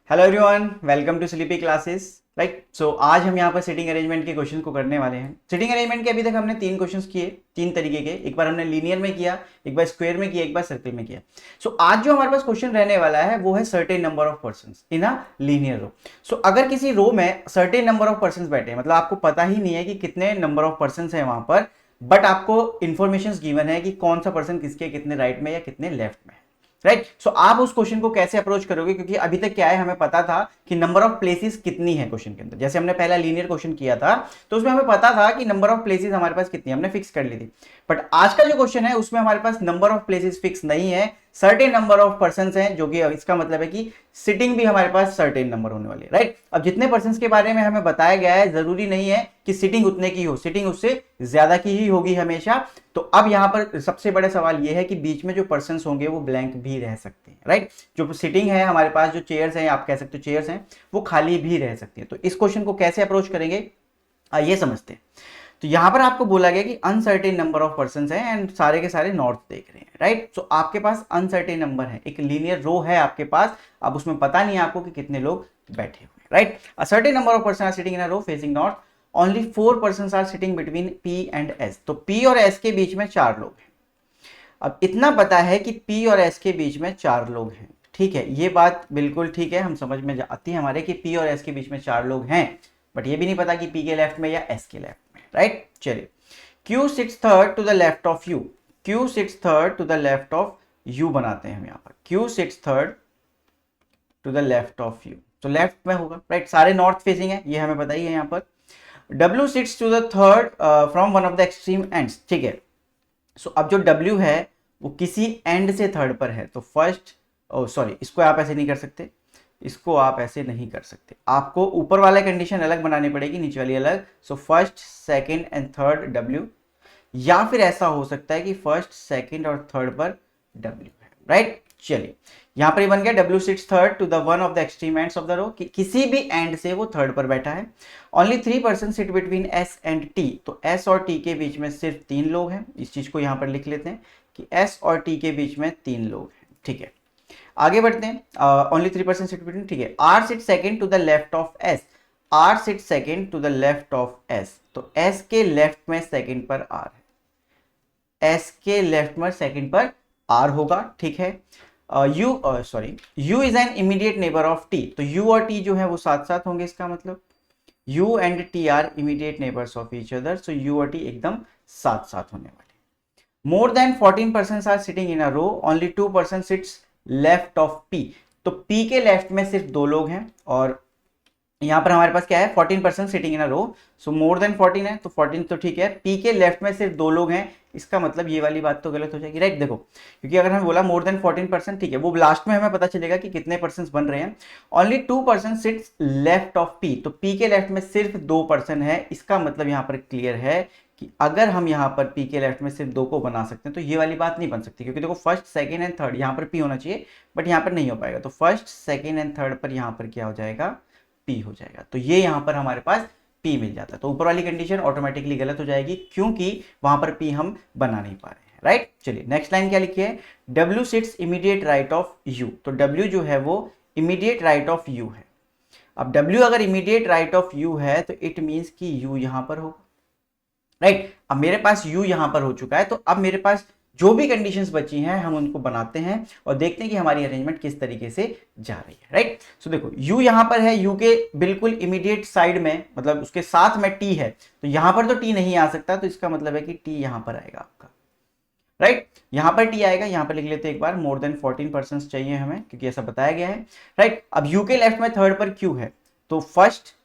Hello everyone, welcome to Sleepy Classes. Right, so आज हम यहाँ पर सिटिंग अरेंजमेंट के क्वेश्चन को करने वाले हैं। सिटिंग अरेंजमेंट के अभी तक हमने तीन क्वेश्चंस किए, तीन तरीके के। एक बार हमने लीनियर में किया, एक बार स्क्वायर में किया, एक बार सर्कल में किया। सो आज जो हमारे पास क्वेश्चन रहने वाला है वो है certain number of persons in a linear row. So अगर किसी रो में सर्टेन नंबर ऑफ पर्संस बैठे, मतलब आपको पता ही नहीं है कि कितने नंबर ऑफ पर्संस है वहां पर, बट आपको इंफॉर्मेशन गिवन है कि कौन सा पर्सन किसके कितने राइट में या कितने लेफ्ट में है। राइट, सो आप उस क्वेश्चन को कैसे अप्रोच करोगे, क्योंकि अभी तक क्या है, हमें पता था कि नंबर ऑफ प्लेसेस कितनी है क्वेश्चन के अंदर। जैसे हमने पहला लीनियर क्वेश्चन किया था तो उसमें हमें पता था कि नंबर ऑफ प्लेसेस हमारे पास कितनी है, हमने फिक्स कर ली थी। बट आज का जो क्वेश्चन है उसमें हमारे पास नंबर ऑफ प्लेसेस फिक्स नहीं है, सर्टेन नंबर ऑफ पर्संस हैं, जो कि इसका मतलब है कि सिटिंग भी हमारे पास सर्टेन नंबर होने वाली है। राइट, अब जितने पर्संस के बारे में हमें बताया गया है, जरूरी नहीं है कि सिटिंग उतने की हो, सिटिंग उससे ज्यादा की ही होगी हमेशा। तो अब यहां पर सबसे बड़ा सवाल यह है कि बीच में जो पर्संस होंगे वो ब्लैंक भी रह सकते हैं। राइट, जो सिटिंग है हमारे पास, जो चेयर्स हैं, आप कह सकते हो चेयर्स हैं, वो खाली भी रह सकती है। तो इस क्वेश्चन को कैसे अप्रोच करेंगे आइए समझते हैं। तो यहां पर आपको बोला गया कि अनसर्टेन नंबर ऑफ पर्संस हैं एंड सारे के सारे नॉर्थ देख रहे हैं। राइट, सो आपके पास अनसर्टेन नंबर है, एक लीनियर रो है आपके पास, अब उसमें पता नहीं आपको कि कितने लोग बैठे हुए। Right, a certain number of person are sitting in a row facing north, only 4 persons are sitting between P and S। तो P और S के बीच में 4 लोग हैं। अब इतना पता है कि P और S के बीच में 4 लोग हैं। ठीक है, ये बात बिल्कुल ठीक है, हम समझ में आती है हमारे कि P और S के बीच में 4 लोग हैं, बट ये भी नहीं पता कि P के लेफ्ट में या S के लेफ्ट में। राइट, चलिए, Q sits third to the left of U। Q sits third to the left of U बनाते हैं हम यहाँ पर। Q sits third to the left of U, तो लेफ्ट में होगा। राइट, सारे नॉर्थ फेसिंग है, ये हमें पता ही है। यहाँ पर W sits to the third from one of the extreme ends. ठीक है, सो अब जो W है वो किसी एंड से थर्ड पर है, तो फर्स्ट, सॉरी, इसको आप ऐसे नहीं कर सकते, इसको आप ऐसे नहीं कर सकते, आपको ऊपर वाला कंडीशन अलग बनानी पड़ेगी, नीचे वाली अलग। So first, second and third W, या फिर ऐसा हो सकता है कि फर्स्ट, सेकंड और थर्ड पर W है। राइट, चलिए, यहां पर ये बन गया W sits third to the one of the extreme ends of the row, कि किसी भी एंड से वो थर्ड पर बैठा है। Only 3 person sit between S and T, तो S और T के बीच में सिर्फ 3 लोग हैं। इस चीज को यहां पर लिख लेते हैं कि S और T के बीच में 3 लोग हैं। ठीक है, आगे बढ़ते हैं। ओनली 3 पर्सन सिट बिटवीन, ठीक है, R sit second to the left of S। R sit second to the left of S, तो S के लेफ्ट में सेकंड पर R है, S के लेफ्ट में सेकंड पर R होगा। ठीक है, U is an immediate neighbour of T, तो U और T जो है वो साथ साथ होंगे, इसका मतलब U and T are immediate neighbours of each other, so U और T एकदम साथ साथ होने वाले। More than 14 person are sitting in a row, only 2 person sits left of P, तो P के लेफ्ट में सिर्फ 2 लोग हैं, और यहां पर हमारे पास क्या है, 14 sitting in a row, so more than 14 है, तो 14 तो ठीक है। P के लेफ्ट में सिर्फ 2 लोग हैं, इसका मतलब ये वाली बात तो गलत हो जाएगी। राइट, देखो, क्योंकि अगर हमें बोला मोर देन 14%, ठीक है, वो लास्ट में हमें पता चलेगा कि कितने पर्सन बन रहे हैं। Only 2 person sits left of P, तो P के लेफ्ट में सिर्फ 2 पर्सन है, इसका मतलब यहां पर क्लियर है कि अगर हम यहां पर P के लेफ्ट में सिर्फ 2 को बना सकते हैं तो ये वाली बात नहीं बन सकती, क्योंकि देखो फर्स्ट, सेकंड एंड थर्ड यहां पर P होना चाहिए, बट यहां पर नहीं हो पाएगा। तो फर्स्ट, सेकंड एंड थर्ड पर यहां पर क्या हो जाएगा, P हो जाएगा। तो ये यहां पर हमारे पास P मिल जाता है, तो ऊपर वाली कंडीशन ऑटोमेटिकली गलत हो जाएगी, क्योंकि वहां पर P हम बना नहीं पा रहे हैं। राइट, चलिए नेक्स्ट लाइन क्या लिखी है, W sits immediate right of U, तो W जो है वो इमीडिएट राइट ऑफ U है। अब W अगर इमीडिएट राइट ऑफ U है तो इट मींस कि U यहां पर होगा। राइट, अब मेरे पास U यहां पर हो चुका है, तो अब मेरे पास जो भी कंडीशंस बची हैं हम उनको बनाते हैं और देखते हैं कि हमारी अरेंजमेंट किस तरीके से जा रही है। राइट, सो देखो, U यहां पर है, U के बिल्कुल इमीडिएट साइड में, मतलब उसके साथ में T है, तो यहां पर तो T नहीं आ सकता, तो इसका मतलब है कि T यहां पर आएगा आपका। राइट, यहां पर T आएगा, यहां पर लिख लेते हैं एक बार, मोर देन 14 पर्सन चाहिए हमें, क्योंकि ऐसा बताया गया है। राइट, अब U के लेफ्ट में थर्ड पर Q है, तो फर्स्ट,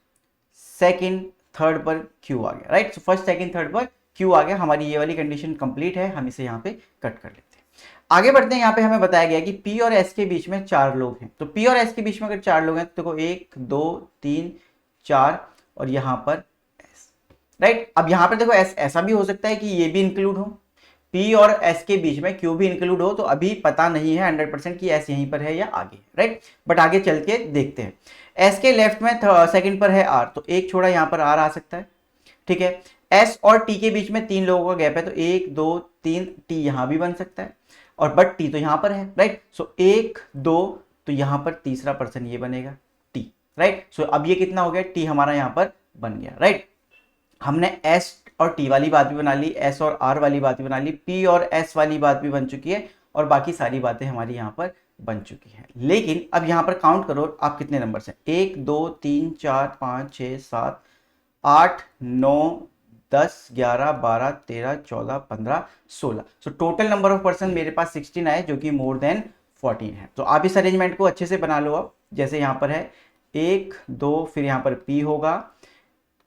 सेकंड, थर्ड पर Q आ गया। राइट, सो फर्स्ट, सेकंड, थर्ड पर Q आ गया, हमारी ये वाली कंडीशन कंप्लीट है, हम इसे यहाँ पे कट कर लेते हैं। आगे बढ़ते हैं, यहाँ पे हमें बताया गया कि P और S के बीच में 4 लोग हैं, तो P और S के बीच में अगर 4 लोग हैं तो देखो 1 2 3 4 और यहाँ पर S। राइट, अब यहाँ पर देखो S ऐसा भी हो सकता है कि ये भी इंक्लूड हो, P और S के बीच में Q भी इंक्लूड हो, तो अभी पता नहीं है 100% कि S यहीं पर है या आगे। राइट, बट आगे चल के देखते हैं। S के लेफ्ट में सेकंड पर है R, तो एक छोड़ा यहाँ पर R आ सकता है। ठीक है, S और T के बीच में 3 लोगों का गैप है, तो 1 2 3 T यहां भी बन सकता है, और बट T तो यहां पर है। राइट, सो 1 2, तो यहां पर तीसरा पर्सन ये बनेगा। राइट। सो अब ये कितना हो गया, टी हमारा यहाँ पर बन गया, राइट। हमने एस और टी वाली बात भी बना ली, एस और आर वाली बात भी बना ली, पी और एस वाली बात भी बन चुकी है, और बाकी सारी बातें हमारी यहाँ पर बन चुकी है। लेकिन अब यहाँ पर काउंट करो आप कितने नंबर हैं, 1 2 3 4 5 6 7 8 9 10 11 12 13 14 15 16। So total number of person मेरे पास 16 आए, जो कि मोर देन 14 है। तो आप इस अरेंजमेंट को अच्छे से बना लो। अब जैसे यहाँ पर है 1 2, फिर यहाँ पर पी होगा,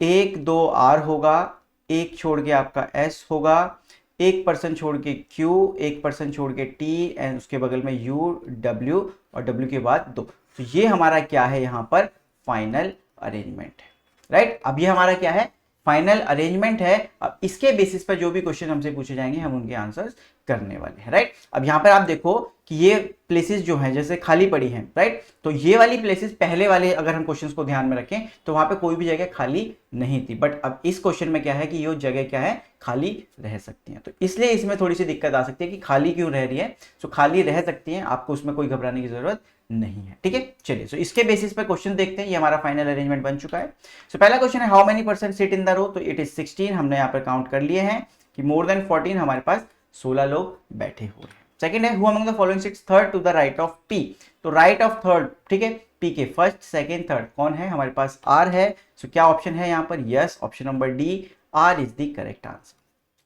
1 2 आर होगा, एक छोड़ के आपका एस होगा, एक पर्सन छोड़ के क्यू, एक पर्सन छोड़ के टी, एंड उसके बगल में यू डब्ल्यू, और डब्ल्यू के बाद 2। तो ये हमारा क्या है, यहाँ पर फाइनल अरेंजमेंट है, राइट। अब ये हमारा क्या है, फाइनल अरेंजमेंट है। अब इसके बेसिस पर जो भी क्वेश्चन हमसे पूछे जाएंगे हम उनके आंसर्स करने वाले हैं, राइट। अब यहाँ पर आप देखो कि ये प्लेसेस जो हैं जैसे खाली पड़ी हैं, राइट, तो ये वाली प्लेसेस पहले वाले अगर हम क्वेश्चंस को ध्यान में रखें तो वहां पे कोई भी जगह खाली नहीं थी, बट अब इस क्वेश्चन में क्या है कि ये जगह क्या है, खाली रह सकती है। तो इसलिए इसमें थोड़ी सी दिक्कत आ सकती है कि खाली क्यों रह रही है। सो खाली रह सकती है, आपको उसमें कोई घबराने की जरूरत नहीं है, ठीक है। चलिए, सो इसके बेसिस पर क्वेश्चन देखते हैं। ये हमारा फाइनल अरेंजमेंट बन चुका है। सो पहला क्वेश्चन है, how many person sit in the row, तो इट इज 16। हमने यहाँ पर काउंट कर लिए हैं कि मोर देन 14, हमारे पास 16 लोग बैठे हुए हैं। सेकंड है, who among the following sits third to the right of P, तो राइट ऑफ थर्ड, ठीक है, पी के फर्स्ट सेकंड थर्ड कौन है, हमारे पास आर है। सो क्या ऑप्शन है यहाँ पर, yes, option number D, R is the correct answer,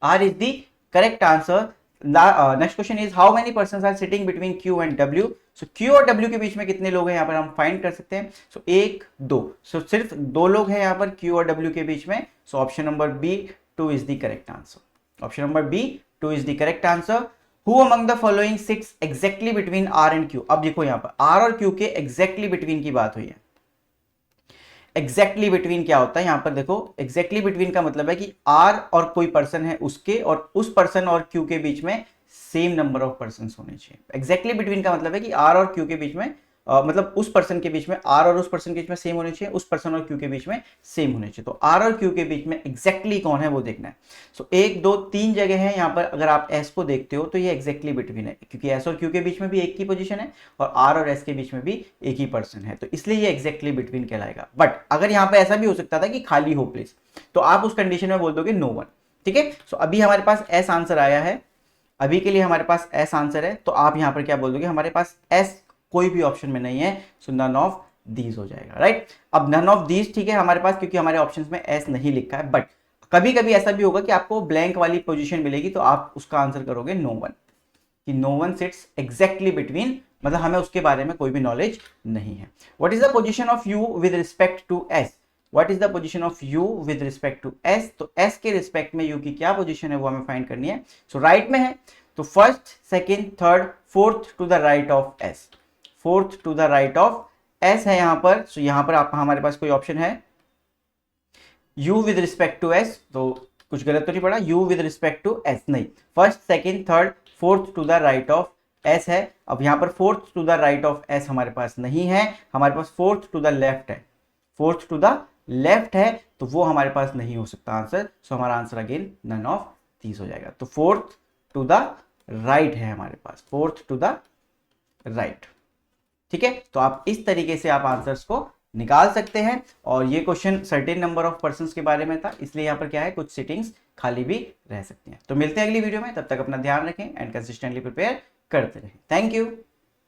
R is the correct answer. Next question is, how many persons are sitting between Q and W, so Q और W के बीच में कितने लोग हैं, यहाँ पर हम फाइंड कर सकते हैं। सो 1 2, सो सिर्फ 2 लोग हैं यहाँ पर क्यू और डब्ल्यू के बीच में। So option number B 2 is the correct answer, option number B 2 is the correct answer. Who among the following sits exactly between R and Q, अब देखो यहाँ पर R और Q के exactly between की बात हुई है। exactly between क्या होता है, यहाँ पर देखो exactly between का मतलब है कि R और कोई पर्सन है उसके, और उस पर्सन और Q के बीच में सेम नंबर ऑफ पर्सन होने चाहिए। exactly between का मतलब है कि R और Q के बीच में मतलब उस पर्सन के बीच में, R और उस पर्सन के बीच में सेम होने चाहिए, उस पर्सन और Q के बीच में सेम होने चाहिए। तो R और Q के बीच में एग्जैक्टली कौन है वो देखना है। सो 1 2 3 जगह है यहाँ पर, अगर आप S को देखते हो तो ये एग्जैक्टली बिटवीन है, क्योंकि S और Q के बीच में भी एक ही पोजीशन है और R और S के बीच में भी एक ही पर्सन है, तो इसलिए ये एग्जैक्टली बिटवीन कहलाएगा। बट अगर यहाँ पर ऐसा भी हो सकता था कि खाली हो प्लेस, तो आप उस कंडीशन में बोल दोगे नो वन, ठीक है। सो अभी हमारे पास S आंसर आया है, अभी के लिए हमारे पास S आंसर है, तो आप यहाँ पर क्या बोल दोगे, हमारे पास S कोई भी ऑप्शन में नहीं है, सो नन ऑफ दीज हो जाएगा, राइट। अब नन ऑफ दीज, ठीक है, हमारे पास क्योंकि हमारे ऑप्शंस में एस नहीं लिखा है, बट कभी कभी ऐसा भी होगा कि आपको ब्लैंक वाली पोजीशन मिलेगी, तो आप उसका आंसर करोगे नो वन, कि no one sits exactly between, मतलब हमें उसके बारे में कोई भी नॉलेज नहीं है। What is the position of U with respect to S, what is the position of U with respect to S, तो एस के रिस्पेक्ट में यू की क्या पोजीशन है वो हमें फाइंड करनी है। सो राइट में है, तो first second third fourth to the right of S, fourth to the right of S है यहाँ पर। सो यहाँ पर आप हमारे पास कोई ऑप्शन है u with respect to s, तो कुछ गलत तो नहीं पड़ा, u with respect to s नहीं, first second third fourth to the right of s है। अब यहाँ पर fourth to the right of s हमारे पास नहीं है, हमारे पास फोर्थ टू द लेफ्ट है, फोर्थ टू द लेफ्ट है, तो वो हमारे पास नहीं हो सकता आंसर। सो हमारा answer again none of these हो जाएगा। तो फोर्थ टू द राइट है हमारे पास, फोर्थ टू द राइट, ठीक है। तो आप इस तरीके से आप आंसर्स को निकाल सकते हैं, और ये question certain number of persons के बारे में था, इसलिए यहाँ पर क्या है, कुछ सिटिंग्स खाली भी रह सकती हैं। तो मिलते हैं अगली वीडियो में, तब तक अपना ध्यान रखें एंड कंसिस्टेंटली प्रिपेयर करते रहें। Thank you.